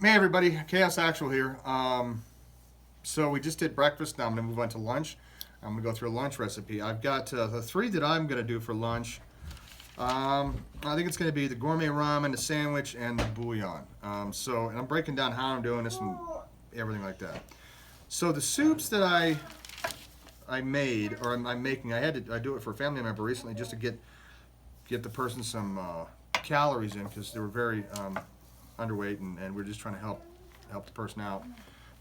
Hey everybody, Chaos.Actual here. So we just did breakfast. Now I'm going to move on to lunch. I'm going to go through a lunch recipe. I've got the three that I'm going to do for lunch. I think it's going to be the gourmet ramen, the sandwich, and the bouillon. And I'm breaking down how I'm doing this and everything like that. So the soups that I made, or I'm making, I do it for a family member recently just to get the person some calories in because they were very underweight, and we're just trying to help the person out.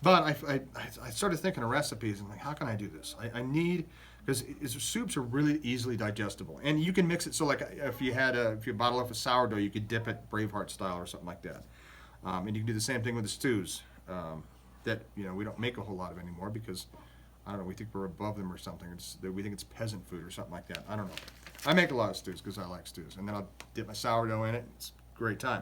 But I started thinking of recipes and like, how can I do this? I need, because soups are really easily digestible, and you can mix it. So like if you bottle up a sourdough, you could dip it Braveheart style or something like that. And you can do the same thing with the stews that we don't make a whole lot of anymore because I don't know, we think we're above them or something. We think it's peasant food or something like that. I don't know. I make a lot of stews because I like stews, and then I'll dip my sourdough in it. It's a great time.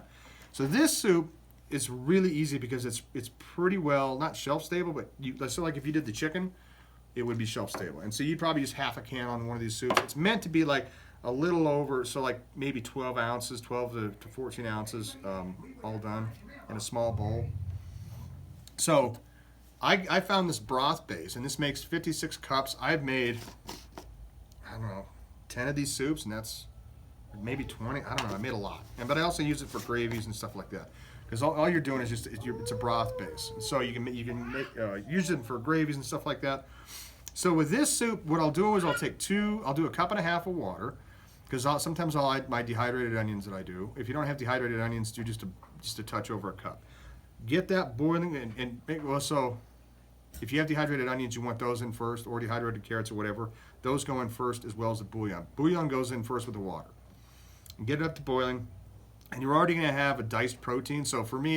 So this soup is really easy because it's pretty well, not shelf stable, but so like if you did the chicken, it would be shelf stable. And so you'd probably use half a can on one of these soups. It's meant to be like a little over, so like maybe 12 ounces, 12 to 14 ounces, all done in a small bowl. So I found this broth base, and this makes 56 cups. I've made, I don't know, 10 of these soups, and that's maybe 20. I don't know. I made a lot, but I also use it for gravies and stuff like that. Because all you're doing is just it's a broth base, so you can use it for gravies and stuff like that. So with this soup, what I'll do is I'll do a cup and a half of water, because sometimes I'll add my dehydrated onions that I do. If you don't have dehydrated onions, do just a touch over a cup. Get that boiling and so if you have dehydrated onions, you want those in first, or dehydrated carrots or whatever. Those go in first as well as the bouillon. Bouillon goes in first with the water. And get it up to boiling, and you're already going to have a diced protein. So for me,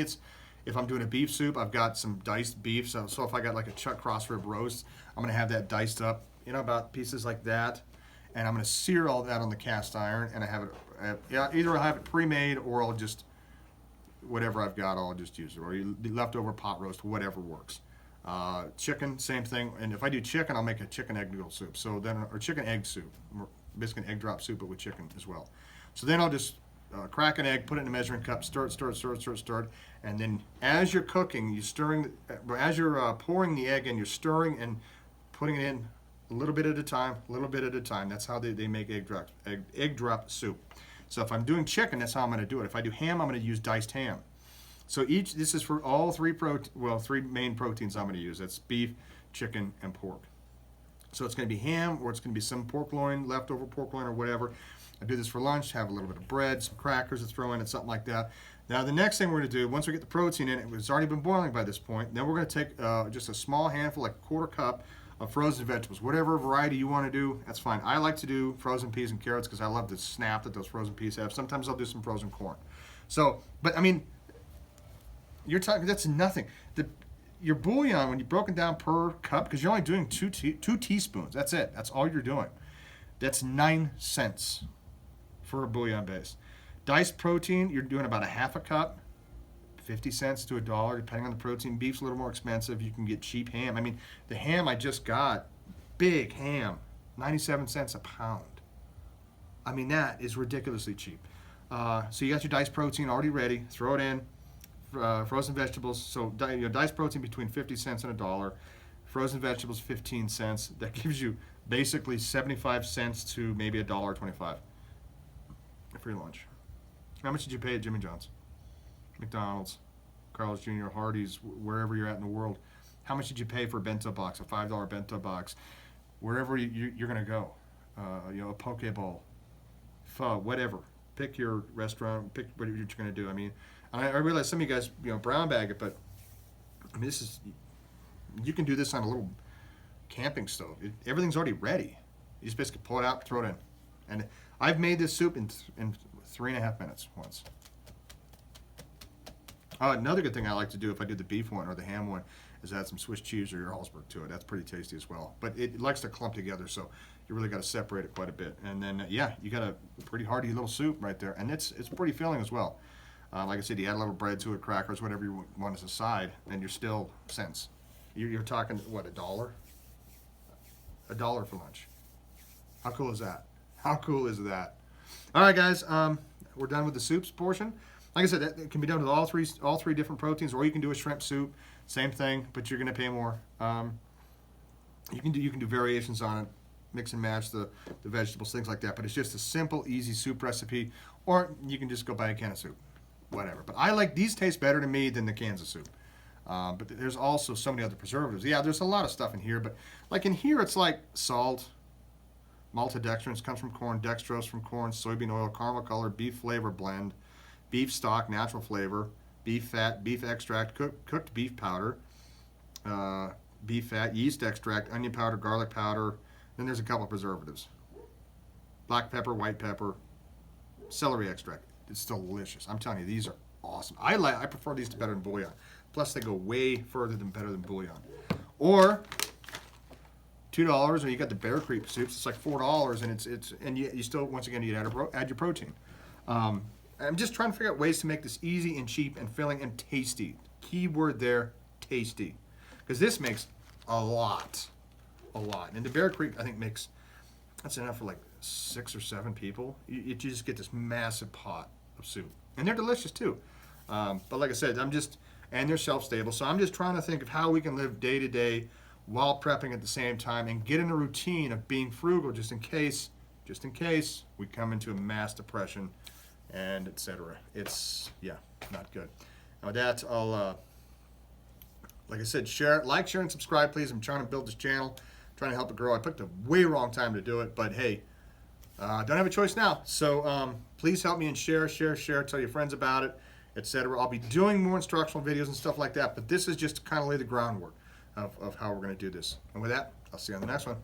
if I'm doing a beef soup, I've got some diced beef. So if I got like a chuck cross rib roast, I'm going to have that diced up, about pieces like that, and I'm going to sear all that on the cast iron, and I have it. Either I'll have it pre-made, or I'll just whatever I've got, I'll just use it, or leftover pot roast, whatever works. Chicken, same thing. And if I do chicken, I'll make a chicken egg noodle soup. Or chicken egg soup, basically an egg drop soup, but with chicken as well. So then I'll just crack an egg, put it in a measuring cup, stir it, and then as you're cooking, as you're pouring the egg in, you're stirring and putting it in a little bit at a time. That's how they make egg drop soup. So if I'm doing chicken, that's how I'm going to do it. If I do ham, I'm going to use diced ham. So this is for all three main proteins I'm going to use. That's beef, chicken, and pork. So it's going to be ham, or it's going to be some pork loin, leftover pork loin, or whatever. I do this for lunch, have a little bit of bread, some crackers to throw in it, something like that. Now the next thing we're going to do, once we get the protein in, it's already been boiling by this point, then we're going to take just a small handful, like a quarter cup, of frozen vegetables. Whatever variety you want to do, that's fine. I like to do frozen peas and carrots because I love the snap that those frozen peas have. Sometimes I'll do some frozen corn. But I mean, you're talking, that's nothing. Your bouillon, when you broke it down per cup, because you're only doing two teaspoons. That's it. That's all you're doing. That's 9 cents for a bouillon base. Diced protein, you're doing about a half a cup, 50 cents to $1, depending on the protein. Beef's a little more expensive. You can get cheap ham. I mean, the ham I just got, big ham, 97 cents a pound. I mean, that is ridiculously cheap. So you got your diced protein already ready. Throw it in. Frozen vegetables, so diced protein between 50 cents and $1. Frozen vegetables, 15 cents. That gives you basically 75 cents to maybe $1.25 for your lunch. How much did you pay at Jimmy John's, McDonald's, Carl's Jr., Hardee's, wherever you're at in the world? How much did you pay for a bento box, a $5 bento box? Wherever you're going to go, a poke bowl, pho, whatever. Pick your restaurant, pick what you're going to do. I mean, I realize some of you guys, brown bag it, but I mean, you can do this on a little camping stove. Everything's already ready. You just basically pull it out, throw it in. And I've made this soup in 3.5 minutes once. Another good thing I like to do if I do the beef one or the ham one is add some Swiss cheese or your Hallsberg to it. That's pretty tasty as well. But it likes to clump together, so you really got to separate it quite a bit. And then, you got a pretty hearty little soup right there. And it's pretty filling as well. Like I said, you add a little bread to it, crackers, whatever you want as a side, and you're still cents. You're talking, what, $1? $1 for lunch. How cool is that? How cool is that? All right, guys, we're done with the soups portion. Like I said, it can be done with all three different proteins, or you can do a shrimp soup, same thing, but you're going to pay more. You can do variations on it, mix and match the vegetables, things like that. But it's just a simple, easy soup recipe, or you can just go buy a can of soup, whatever. But I like these taste better to me than the cans of soup. But there's also so many other preservatives. Yeah, there's a lot of stuff in here, but like in here, it's like salt, maltodextrins comes from corn, dextrose from corn, soybean oil, caramel color, beef flavor blend, beef stock, natural flavor, beef fat, beef extract, cooked beef powder, beef fat, yeast extract, onion powder, garlic powder. Then there's a couple of preservatives. Black pepper, white pepper, celery extract. It's delicious. I'm telling you, these are awesome. I prefer these to better than bouillon. Plus, they go way further than better than bouillon. Or $2, or you got the Bear Creek soups. It's like $4, and you still, once again, you add your protein. I'm just trying to figure out ways to make this easy and cheap and filling and tasty. Key word there, tasty, because this makes a lot. And the Bear Creek, I think, that's enough for like 6 or 7 people. You just get this massive pot of soup, and they're delicious too. But like I said, and they're shelf-stable. So I'm just trying to think of how we can live day to day while prepping at the same time and get in a routine of being frugal, just in case we come into a mass depression, and etc. It's not good. Now with that, I'll like I said, share, and subscribe, please. I'm trying to build this channel, trying to help it grow. I picked a way wrong time to do it, but hey, don't have a choice now. So please help me and share, tell your friends about it, etc. I'll be doing more instructional videos and stuff like that, but this is just to kind of lay the groundwork of how we're going to do this. And with that, I'll see you on the next one.